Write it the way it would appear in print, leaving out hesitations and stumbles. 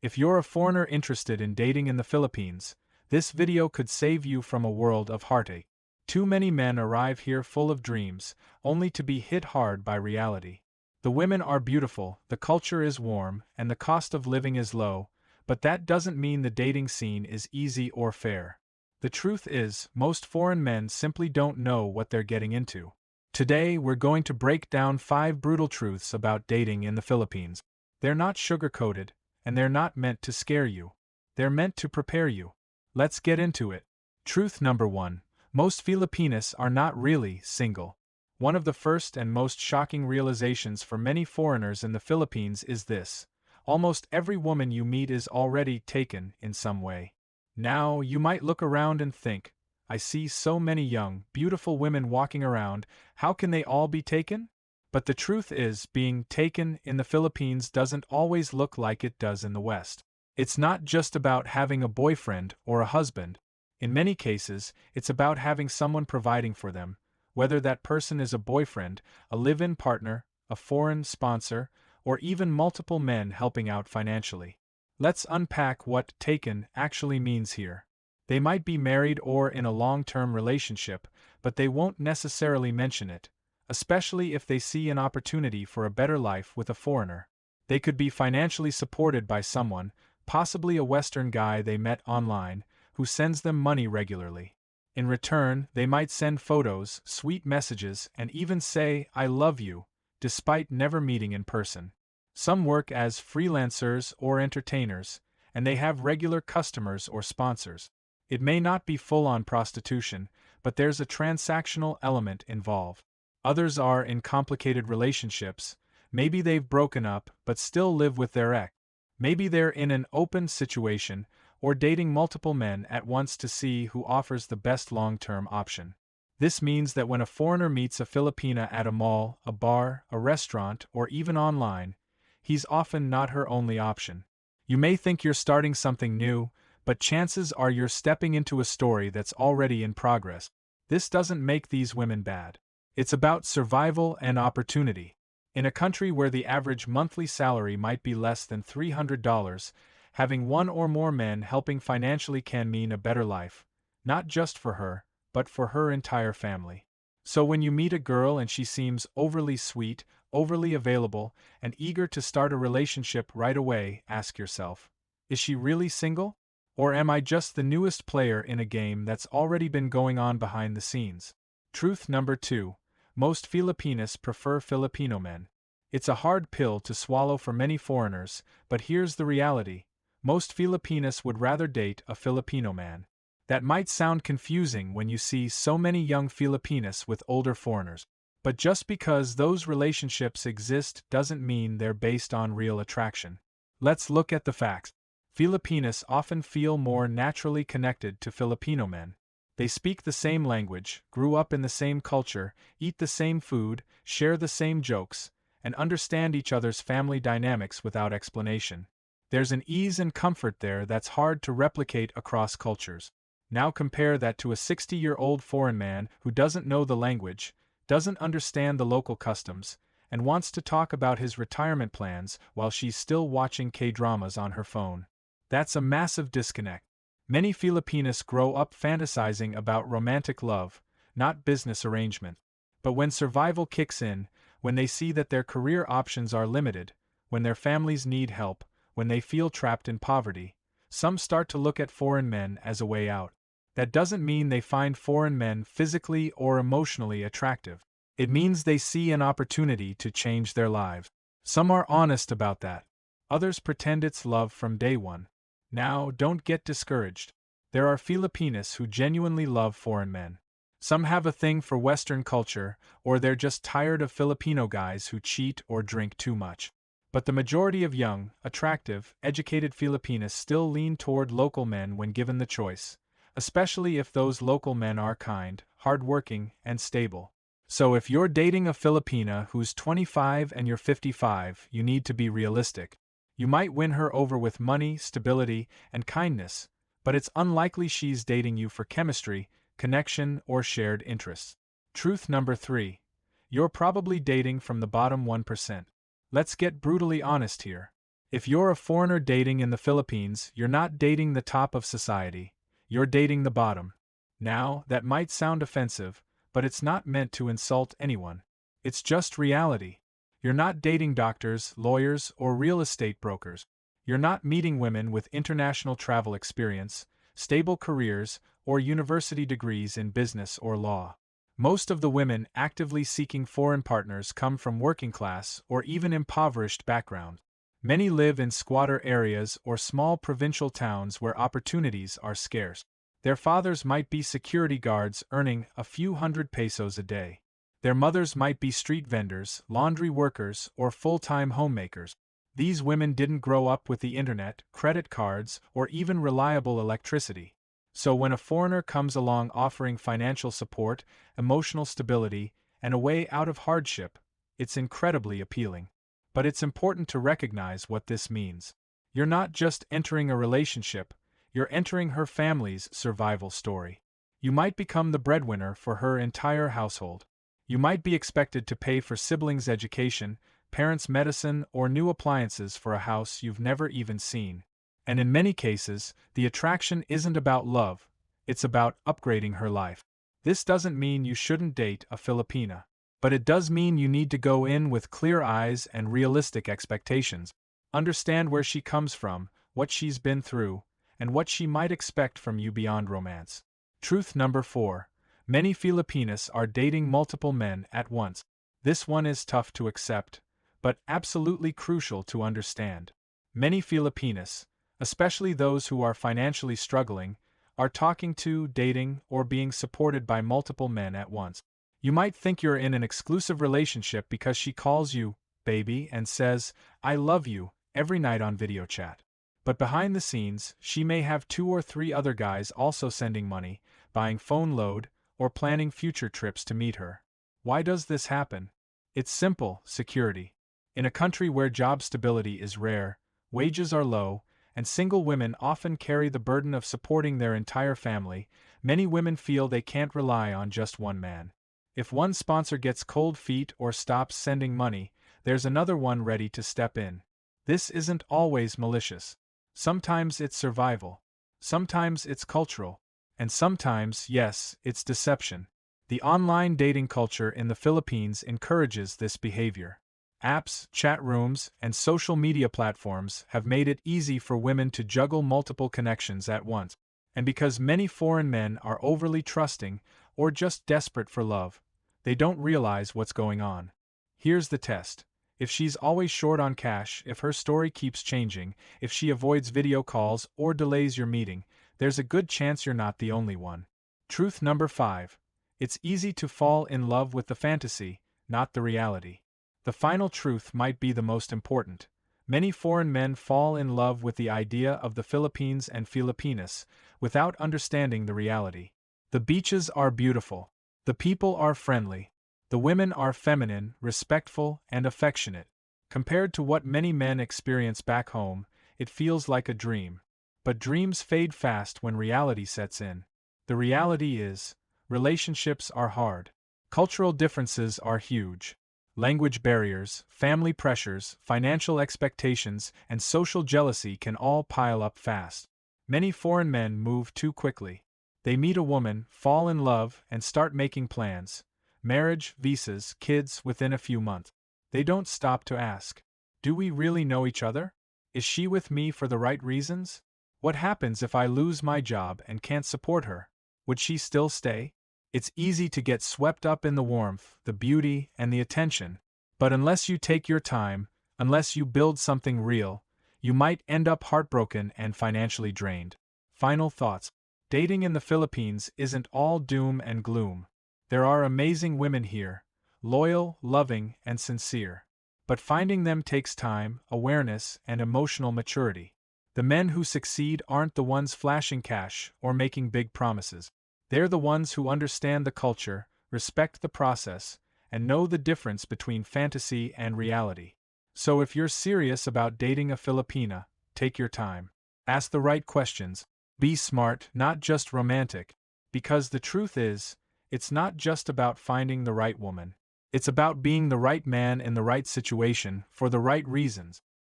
If you're a foreigner interested in dating in the Philippines, this video could save you from a world of heartache. Too many men arrive here full of dreams, only to be hit hard by reality. The women are beautiful, the culture is warm, and the cost of living is low, but that doesn't mean the dating scene is easy or fair. The truth is, most foreign men simply don't know what they're getting into. Today, we're going to break down 5 brutal truths about dating in the Philippines. They're not sugar-coated, and they're not meant to scare you. They're meant to prepare you. Let's get into it. Truth number 1. Most Filipinas are not really single. One of the first and most shocking realizations for many foreigners in the Philippines is this: almost every woman you meet is already taken in some way. Now, you might look around and think, I see so many young, beautiful women walking around, how can they all be taken? But the truth is, being taken in the Philippines doesn't always look like it does in the West. It's not just about having a boyfriend or a husband. In many cases, it's about having someone providing for them, whether that person is a boyfriend, a live-in partner, a foreign sponsor, or even multiple men helping out financially. Let's unpack what taken actually means here. They might be married or in a long-term relationship, but they won't necessarily mention it, especially if they see an opportunity for a better life with a foreigner. They could be financially supported by someone, possibly a Western guy they met online, who sends them money regularly. In return, they might send photos, sweet messages, and even say, I love you, despite never meeting in person. Some work as freelancers or entertainers, and they have regular customers or sponsors. It may not be full-on prostitution, but there's a transactional element involved. Others are in complicated relationships. Maybe they've broken up but still live with their ex. Maybe they're in an open situation or dating multiple men at once to see who offers the best long-term option. This means that when a foreigner meets a Filipina at a mall, a bar, a restaurant, or even online, he's often not her only option. You may think you're starting something new, but chances are you're stepping into a story that's already in progress. This doesn't make these women bad. It's about survival and opportunity. In a country where the average monthly salary might be less than $300, having one or more men helping financially can mean a better life, not just for her, but for her entire family. So when you meet a girl and she seems overly sweet, overly available, and eager to start a relationship right away, ask yourself, is she really single? Or am I just the newest player in a game that's already been going on behind the scenes? Truth number 2. Most Filipinas prefer Filipino men. It's a hard pill to swallow for many foreigners, but here's the reality. Most Filipinas would rather date a Filipino man. That might sound confusing when you see so many young Filipinas with older foreigners. But just because those relationships exist doesn't mean they're based on real attraction. Let's look at the facts. Filipinas often feel more naturally connected to Filipino men. They speak the same language, grew up in the same culture, eat the same food, share the same jokes, and understand each other's family dynamics without explanation. There's an ease and comfort there that's hard to replicate across cultures. Now compare that to a 60-year-old foreign man who doesn't know the language, doesn't understand the local customs, and wants to talk about his retirement plans while she's still watching K-dramas on her phone. That's a massive disconnect. Many Filipinas grow up fantasizing about romantic love, not business arrangement. But when survival kicks in, when they see that their career options are limited, when their families need help, when they feel trapped in poverty, some start to look at foreign men as a way out. That doesn't mean they find foreign men physically or emotionally attractive. It means they see an opportunity to change their lives. Some are honest about that. Others pretend it's love from day one. Now, don't get discouraged. There are Filipinas who genuinely love foreign men. Some have a thing for Western culture, or they're just tired of Filipino guys who cheat or drink too much. But the majority of young, attractive, educated Filipinas still lean toward local men when given the choice, especially if those local men are kind, hardworking, and stable. So if you're dating a Filipina who's 25 and you're 55, you need to be realistic. You might win her over with money, stability, and kindness, but it's unlikely she's dating you for chemistry, connection, or shared interests. Truth number 3. You're probably dating from the bottom 1%. Let's get brutally honest here. If you're a foreigner dating in the Philippines, you're not dating the top of society, you're dating the bottom. Now, that might sound offensive, but it's not meant to insult anyone. It's just reality. You're not dating doctors, lawyers, or real estate brokers. You're not meeting women with international travel experience, stable careers, or university degrees in business or law. Most of the women actively seeking foreign partners come from working class or even impoverished backgrounds. Many live in squatter areas or small provincial towns where opportunities are scarce. Their fathers might be security guards earning a few hundred pesos a day. Their mothers might be street vendors, laundry workers, or full-time homemakers. These women didn't grow up with the internet, credit cards, or even reliable electricity. So when a foreigner comes along offering financial support, emotional stability, and a way out of hardship, it's incredibly appealing. But it's important to recognize what this means. You're not just entering a relationship, you're entering her family's survival story. You might become the breadwinner for her entire household. You might be expected to pay for siblings' education, parents' medicine, or new appliances for a house you've never even seen. And in many cases, the attraction isn't about love, it's about upgrading her life. This doesn't mean you shouldn't date a Filipina. But it does mean you need to go in with clear eyes and realistic expectations. Understand where she comes from, what she's been through, and what she might expect from you beyond romance. Truth number 4. Many Filipinas are dating multiple men at once. This one is tough to accept, but absolutely crucial to understand. Many Filipinas, especially those who are financially struggling, are talking to, dating, or being supported by multiple men at once. You might think you're in an exclusive relationship because she calls you baby and says, "I love you," every night on video chat. But behind the scenes, she may have 2 or 3 other guys also sending money, buying phone load, or planning future trips to meet her. Why does this happen? It's simple: security. In a country where job stability is rare, wages are low, and single women often carry the burden of supporting their entire family, many women feel they can't rely on just one man. If one sponsor gets cold feet or stops sending money, there's another one ready to step in. This isn't always malicious. Sometimes it's survival. Sometimes it's cultural. And sometimes, yes, it's deception. The online dating culture in the Philippines encourages this behavior. Apps, chat rooms, and social media platforms have made it easy for women to juggle multiple connections at once. And because many foreign men are overly trusting, or just desperate for love, they don't realize what's going on. Here's the test. If she's always short on cash, if her story keeps changing, if she avoids video calls or delays your meeting, there's a good chance you're not the only one. Truth number 5. It's easy to fall in love with the fantasy, not the reality. The final truth might be the most important. Many foreign men fall in love with the idea of the Philippines and Filipinas, without understanding the reality. The beaches are beautiful. The people are friendly. The women are feminine, respectful, and affectionate. Compared to what many men experience back home, it feels like a dream. But dreams fade fast when reality sets in. The reality is, relationships are hard. Cultural differences are huge. Language barriers, family pressures, financial expectations, and social jealousy can all pile up fast. Many foreign men move too quickly. They meet a woman, fall in love, and start making plans. Marriage, visas, kids within a few months. They don't stop to ask, do we really know each other? Is she with me for the right reasons? What happens if I lose my job and can't support her? Would she still stay? It's easy to get swept up in the warmth, the beauty, and the attention. But unless you take your time, unless you build something real, you might end up heartbroken and financially drained. Final thoughts. Dating in the Philippines isn't all doom and gloom. There are amazing women here, loyal, loving, and sincere. But finding them takes time, awareness, and emotional maturity. The men who succeed aren't the ones flashing cash or making big promises. They're the ones who understand the culture, respect the process, and know the difference between fantasy and reality. So if you're serious about dating a Filipina, take your time. Ask the right questions. Be smart, not just romantic. Because the truth is, it's not just about finding the right woman. It's about being the right man in the right situation for the right reasons.